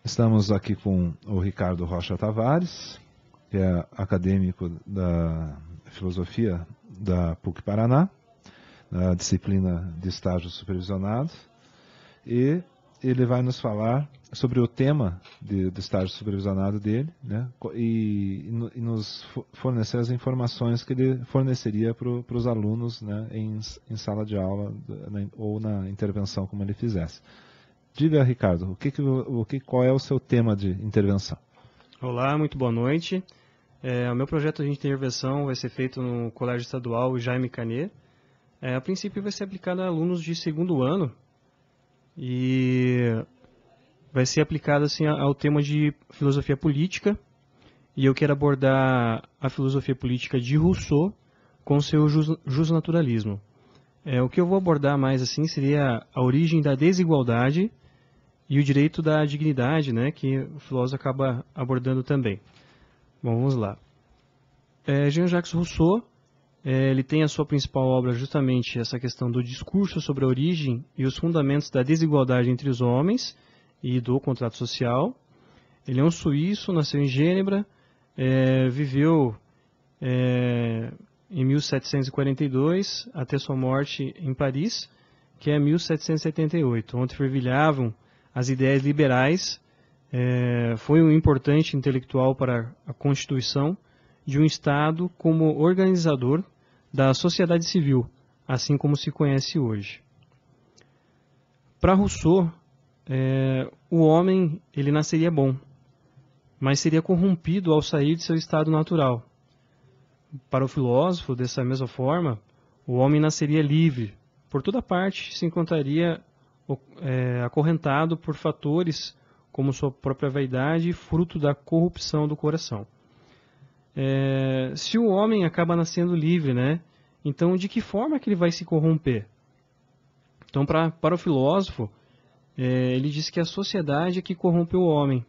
Estamos aqui com o Ricardo Rocha Tavares, que é acadêmico da filosofia da PUC Paraná, na disciplina de estágio supervisionado, e ele vai nos falar sobre o tema do estágio supervisionado dele, né, e nos fornecer as informações que ele forneceria para os alunos, né, em sala de aula ou na intervenção como ele fizesse. Diga, Ricardo, qual é o seu tema de intervenção? Olá, muito boa noite. O meu projeto de intervenção vai ser feito no Colégio Estadual Jaime Canet. A princípio vai ser aplicado a alunos de segundo ano e vai ser aplicado assim, ao tema de filosofia política. E eu quero abordar a filosofia política de Rousseau com seu justnaturalismo. O que eu vou abordar mais assim seria a origem da desigualdade e o direito da dignidade, né, que o filósofo acaba abordando também. Bom, vamos lá. Jean-Jacques Rousseau, ele tem a sua principal obra justamente essa questão do discurso sobre a origem e os fundamentos da desigualdade entre os homens e do contrato social. Ele é um suíço, nasceu em Gênebra, viveu em 1742 até sua morte em Paris, que é 1778, onde fervilhavam as ideias liberais. Foi um importante intelectual para a constituição de um Estado como organizador da sociedade civil, assim como se conhece hoje. Para Rousseau, o homem ele nasceria bom, mas seria corrompido ao sair de seu estado natural. Para o filósofo, dessa mesma forma, o homem nasceria livre. Por toda parte se encontraria acorrentado por fatores como sua própria vaidade, fruto da corrupção do coração. Se o homem acaba nascendo livre, né, então de que forma que ele vai se corromper? Então, para o filósofo, ele diz que a sociedade é que corrompe o homem.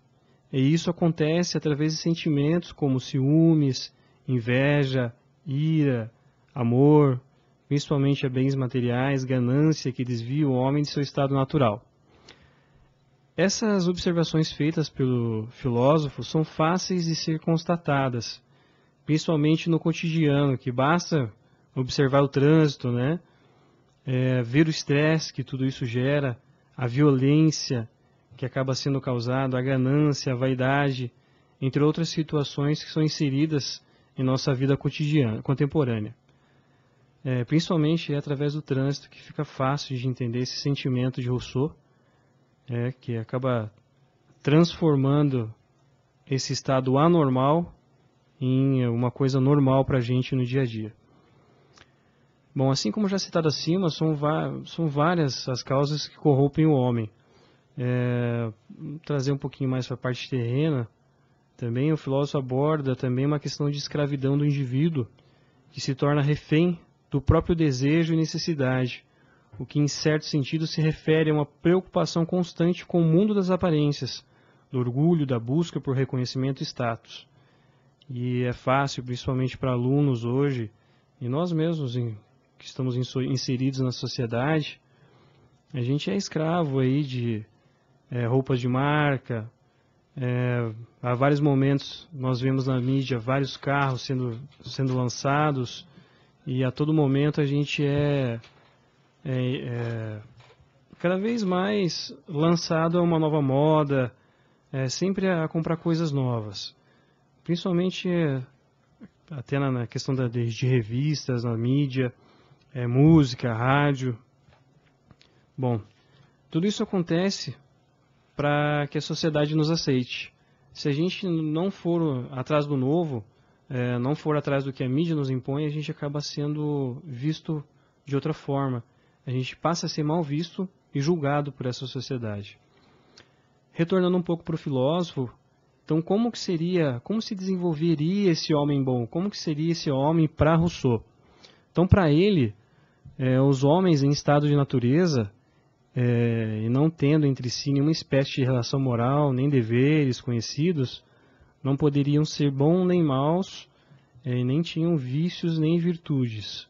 E isso acontece através de sentimentos como ciúmes, inveja, ira, amor, principalmente a bens materiais, ganância que desvia o homem de seu estado natural. Essas observações feitas pelo filósofo são fáceis de ser constatadas, principalmente no cotidiano, que basta observar o trânsito, né? Ver o estresse que tudo isso gera, a violência que acaba sendo causada, a ganância, a vaidade, entre outras situações que são inseridas em nossa vida cotidiana, contemporânea. Principalmente através do trânsito que fica fácil de entender esse sentimento de Rousseau, que acaba transformando esse estado anormal em uma coisa normal para a gente no dia a dia. Bom, assim como já citado acima, são várias as causas que corrompem o homem. Trazer um pouquinho mais para a parte terrena, também o filósofo aborda também uma questão de escravidão do indivíduo, que se torna refém do próprio desejo e necessidade, o que em certo sentido se refere a uma preocupação constante com o mundo das aparências, do orgulho, da busca por reconhecimento e status. E é fácil, principalmente para alunos hoje, e nós mesmos que estamos inseridos na sociedade, a gente é escravo aí de roupas de marca. Há vários momentos nós vemos na mídia vários carros sendo lançados, e a todo momento a gente cada vez mais lançado a uma nova moda, sempre a comprar coisas novas, principalmente até na questão de revistas, na mídia, música, rádio. Bom, tudo isso acontece para que a sociedade nos aceite. Se a gente não for atrás do novo, não for atrás do que a mídia nos impõe, a gente acaba sendo visto de outra forma. A gente passa a ser mal visto e julgado por essa sociedade. Retornando um pouco para o filósofo, então como se desenvolveria esse homem bom? Como que seria esse homem para Rousseau? Então, para ele, os homens em estado de natureza, e não tendo entre si nenhuma espécie de relação moral, nem deveres conhecidos, não poderiam ser bons nem maus, nem tinham vícios nem virtudes.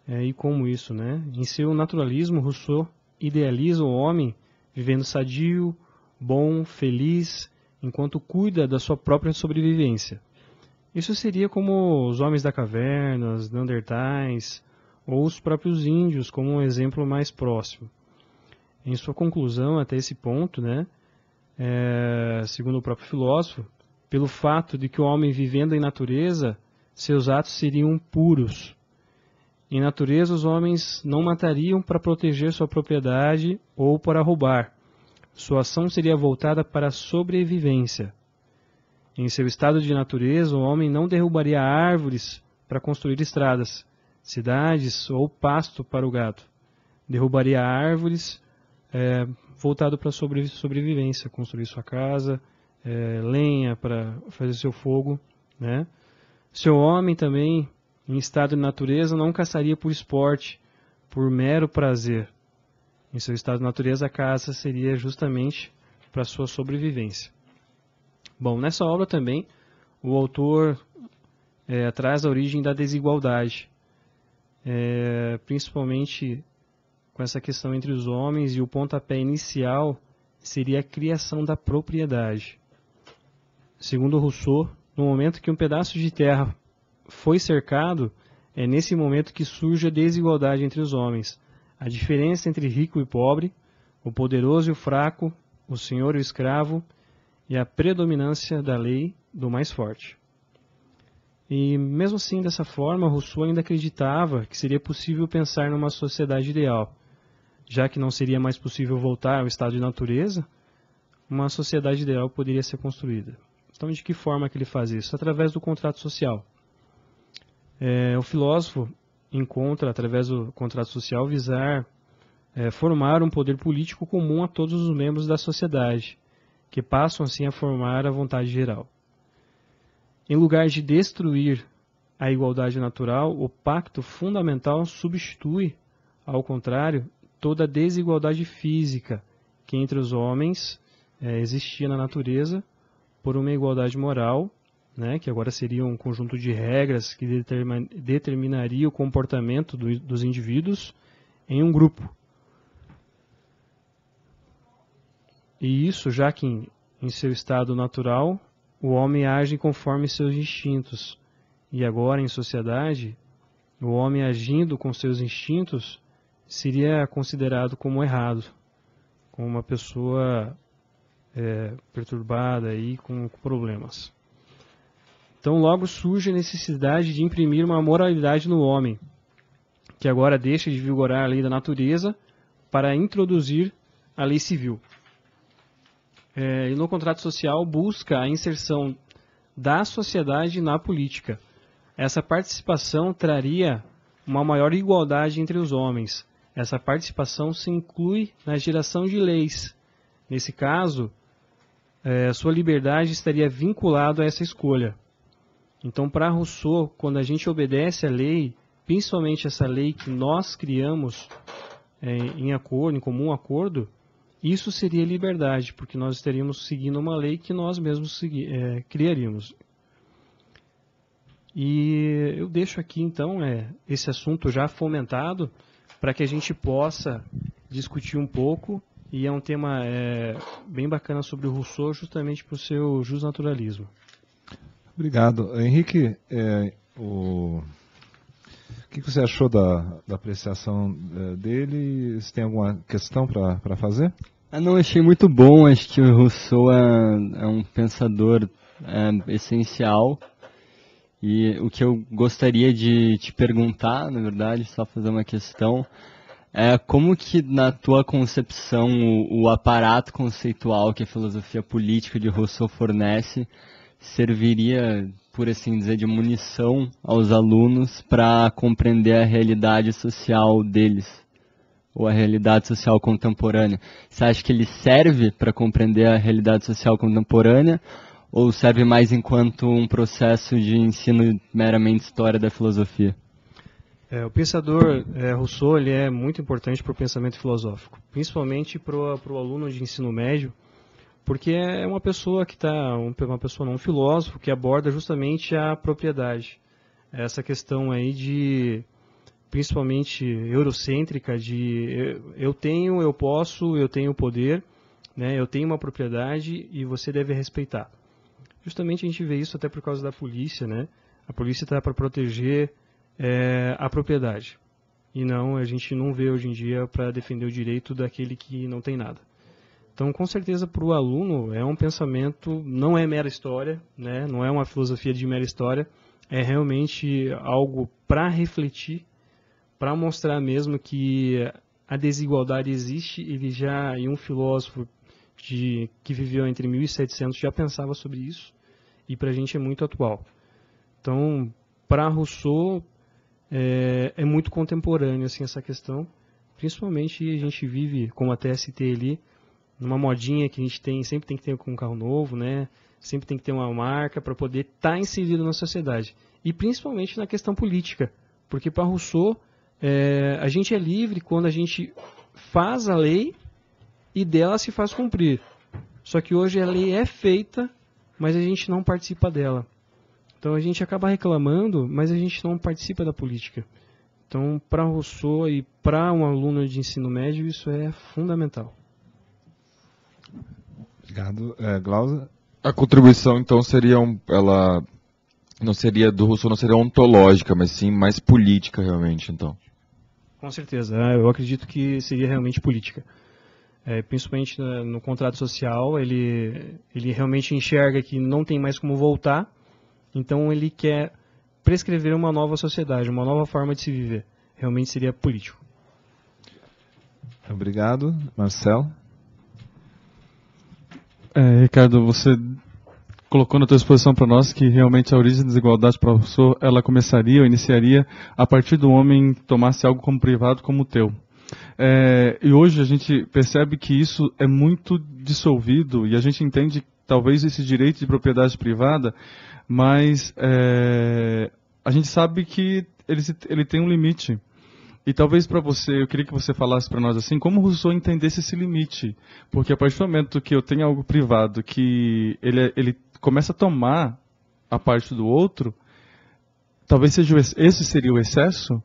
E como isso, né? Em seu naturalismo, Rousseau idealiza o homem vivendo sadio, bom, feliz, enquanto cuida da sua própria sobrevivência. Isso seria como os homens da caverna, os Neandertais, ou os próprios índios, como um exemplo mais próximo. Em sua conclusão, até esse ponto, né, segundo o próprio filósofo, pelo fato de que o homem vivendo em natureza, seus atos seriam puros. Em natureza, os homens não matariam para proteger sua propriedade ou para roubar. Sua ação seria voltada para a sobrevivência. Em seu estado de natureza, o homem não derrubaria árvores para construir estradas, cidades ou pasto para o gado. Derrubaria árvores voltado para a sobrevivência, construir sua casa, lenha para fazer seu fogo, né? Seu homem também, em estado de natureza, não caçaria por esporte, por mero prazer. Em seu estado de natureza, a caça seria justamente para sua sobrevivência. Bom, nessa obra também, o autor traz a origem da desigualdade, principalmente com essa questão entre os homens, e o pontapé inicial seria a criação da propriedade. Segundo Rousseau, no momento que um pedaço de terra foi cercado, é nesse momento que surge a desigualdade entre os homens, a diferença entre rico e pobre, o poderoso e o fraco, o senhor e o escravo, e a predominância da lei do mais forte. E mesmo assim, dessa forma, Rousseau ainda acreditava que seria possível pensar numa sociedade ideal. Já que não seria mais possível voltar ao estado de natureza, uma sociedade ideal poderia ser construída. Então, de que forma que ele faz isso? Através do contrato social. O filósofo encontra, através do contrato social, visar formar um poder político comum a todos os membros da sociedade, que passam assim a formar a vontade geral. Em lugar de destruir a igualdade natural, o pacto fundamental substitui, ao contrário, toda a desigualdade física que entre os homens existia na natureza, por uma igualdade moral, né, que agora seria um conjunto de regras que determinaria o comportamento dos indivíduos em um grupo. E isso já que em seu estado natural, o homem age conforme seus instintos. E agora, em sociedade, o homem agindo com seus instintos seria considerado como errado, como uma pessoa perturbada e com problemas. Então logo surge a necessidade de imprimir uma moralidade no homem, que agora deixa de vigorar a lei da natureza para introduzir a lei civil. E no contrato social busca a inserção da sociedade na política. Essa participação traria uma maior igualdade entre os homens. Essa participação se inclui na geração de leis. Nesse caso, sua liberdade estaria vinculada a essa escolha. Então, para Rousseau, quando a gente obedece à lei, principalmente essa lei que nós criamos em comum acordo, isso seria liberdade, porque nós estaríamos seguindo uma lei que nós mesmos criaríamos. E eu deixo aqui, então, esse assunto já fomentado, para que a gente possa discutir um pouco, e é um tema bem bacana sobre o Rousseau, justamente por seu justnaturalismo. Obrigado. Henrique, o que você achou da apreciação dele? Você tem alguma questão para fazer? Não, achei muito bom. Acho que o Rousseau é um pensador essencial. E o que eu gostaria de te perguntar, na verdade, só fazer uma questão, como que na tua concepção o aparato conceitual que a filosofia política de Rousseau fornece serviria, por assim dizer, de munição aos alunos para compreender a realidade social deles, ou a realidade social contemporânea? Você acha que ele serve para compreender a realidade social contemporânea, ou serve mais enquanto um processo de ensino meramente história da filosofia? O pensador Rousseau ele é muito importante para o pensamento filosófico, principalmente para o aluno de ensino médio, porque é uma pessoa que um filósofo que aborda justamente a propriedade. Essa questão aí de, principalmente eurocêntrica, de eu tenho, eu posso, eu tenho poder, né? Eu tenho uma propriedade e você deve respeitar. Justamente a gente vê isso até por causa da polícia, né? A polícia está para proteger a propriedade. E não, a gente não vê hoje em dia para defender o direito daquele que não tem nada. Então, com certeza, para o aluno é um pensamento, não é mera história, né? Não é uma filosofia de mera história, é realmente algo para refletir, para mostrar mesmo que a desigualdade existe. E um filósofo que viveu entre 1700 já pensava sobre isso, e para a gente é muito atual. Então, para Rousseau, é muito contemporâneo assim, essa questão, principalmente a gente vive, como até citei ali, numa modinha que a gente sempre tem que ter um carro novo, né? Sempre tem que ter uma marca para poder estar inserido na sociedade. E principalmente na questão política, porque para Rousseau, a gente é livre quando a gente faz a lei e dela se faz cumprir. Só que hoje a lei é feita, mas a gente não participa dela. Então a gente acaba reclamando, mas a gente não participa da política. Então, para Rousseau e para um aluno de ensino médio, isso é fundamental. Obrigado. Glauza? A contribuição, então, seria ela não seria do Rousseau, não seria ontológica, mas sim mais política, realmente, então. Com certeza. Eu acredito que seria realmente política. Principalmente no contrato social, ele realmente enxerga que não tem mais como voltar, então ele quer prescrever uma nova sociedade, uma nova forma de se viver. Realmente seria político. Obrigado. Marcelo? Ricardo, você colocou na tua exposição para nós que realmente a origem da desigualdade para Rousseau, ela começaria ou iniciaria a partir do homem tomasse algo como privado como teu. E hoje a gente percebe que isso é muito dissolvido e a gente entende talvez esse direito de propriedade privada, mas a gente sabe que ele tem um limite. E talvez para você, eu queria que você falasse para nós assim, como Rousseau entendesse esse limite. Porque a partir do momento que eu tenho algo privado, que ele começa a tomar a parte do outro, talvez esse seria o excesso?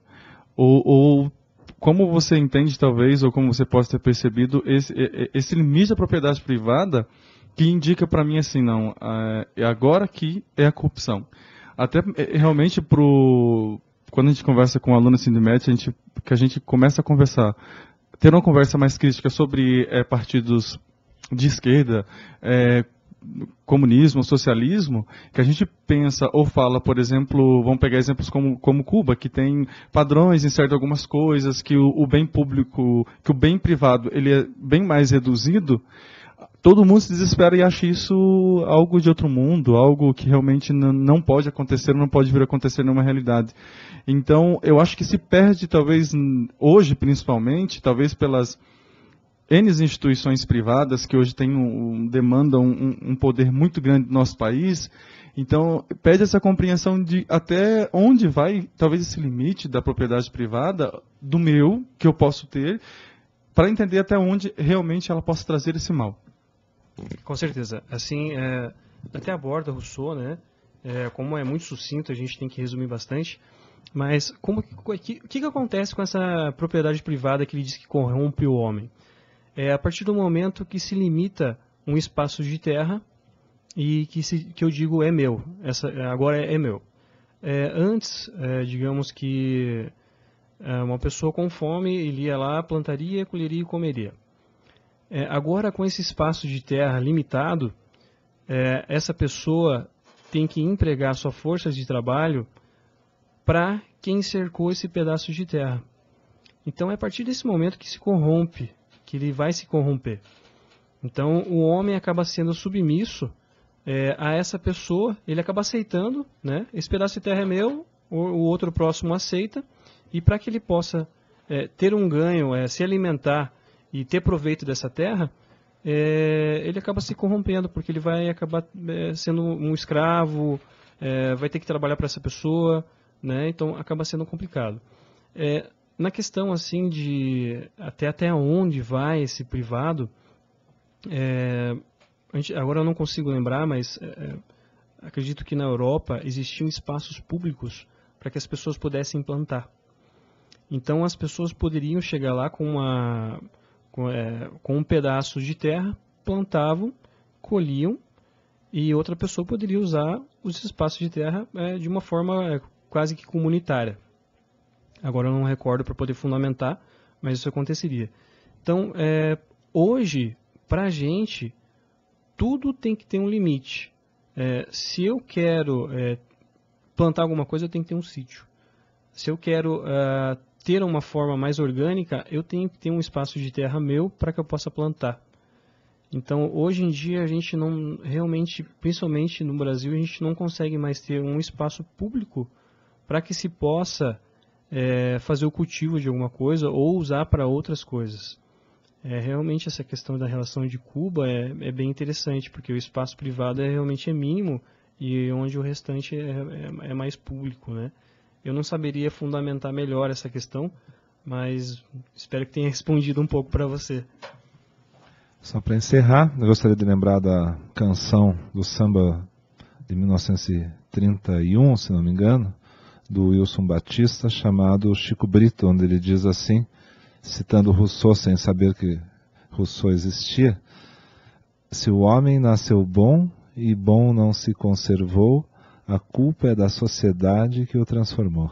Ou como você entende, talvez, ou como você possa ter percebido, esse limite da propriedade privada que indica para mim assim, não, agora que é a corrupção. Até realmente quando a gente conversa com um aluno assim, do médio, que a gente começa a conversar, ter uma conversa mais crítica sobre partidos de esquerda, comunismo, socialismo, que a gente pensa ou fala, por exemplo, vamos pegar exemplos como Cuba, que tem padrões em certo algumas coisas, que o bem público, que o bem privado, ele é bem mais reduzido. Todo mundo se desespera e acha isso algo de outro mundo, algo que realmente não pode acontecer, não pode vir a acontecer numa realidade. Então, eu acho que se perde, talvez, hoje principalmente, talvez pelas N instituições privadas que hoje demandam um poder muito grande no nosso país. Então, perde essa compreensão de até onde vai, talvez, esse limite da propriedade privada, do meu, que eu posso ter, para entender até onde realmente ela possa trazer esse mal. Com certeza. Assim, até aborda Rousseau, né? Como é muito sucinto, a gente tem que resumir bastante. Mas o que acontece com essa propriedade privada que ele diz que corrompe o homem? A partir do momento que se limita um espaço de terra e que eu digo é meu, agora é meu. Antes, digamos que uma pessoa com fome, ele ia lá, plantaria, colheria e comeria. Agora, com esse espaço de terra limitado, essa pessoa tem que empregar sua força de trabalho para quem cercou esse pedaço de terra. Então, é a partir desse momento que se corrompe, que ele vai se corromper. Então, o homem acaba sendo submisso a essa pessoa, ele acaba aceitando, né? Esse pedaço de terra é meu, o outro próximo aceita, e para que ele possa ter um ganho, se alimentar e ter proveito dessa terra, ele acaba se corrompendo, porque ele vai acabar sendo um escravo, vai ter que trabalhar para essa pessoa, né? Então acaba sendo complicado. Na questão assim de até onde vai esse privado, agora eu não consigo lembrar, mas acredito que na Europa existiam espaços públicos para que as pessoas pudessem plantar. Então as pessoas poderiam chegar lá com um pedaço de terra plantavam, colhiam, e outra pessoa poderia usar os espaços de terra de uma forma quase que comunitária. Agora eu não recordo para poder fundamentar, mas isso aconteceria. Então, hoje, para a gente, tudo tem que ter um limite. Se eu quero plantar alguma coisa, eu tenho que ter um sítio. Se eu quero ter uma forma mais orgânica, eu tenho que ter um espaço de terra meu para que eu possa plantar. Então, hoje em dia, a gente não realmente, principalmente no Brasil, a gente não consegue mais ter um espaço público para que se possa fazer o cultivo de alguma coisa ou usar para outras coisas. Realmente essa questão da relação de Cuba é bem interessante, porque o espaço privado realmente é mínimo e onde o restante é mais público, né? Eu não saberia fundamentar melhor essa questão, mas espero que tenha respondido um pouco para você. Só para encerrar, eu gostaria de lembrar da canção do samba de 1931, se não me engano, do Wilson Batista, chamado Chico Brito, onde ele diz assim, citando Rousseau sem saber que Rousseau existia: se o homem nasceu bom e bom não se conservou, a culpa é da sociedade que o transformou.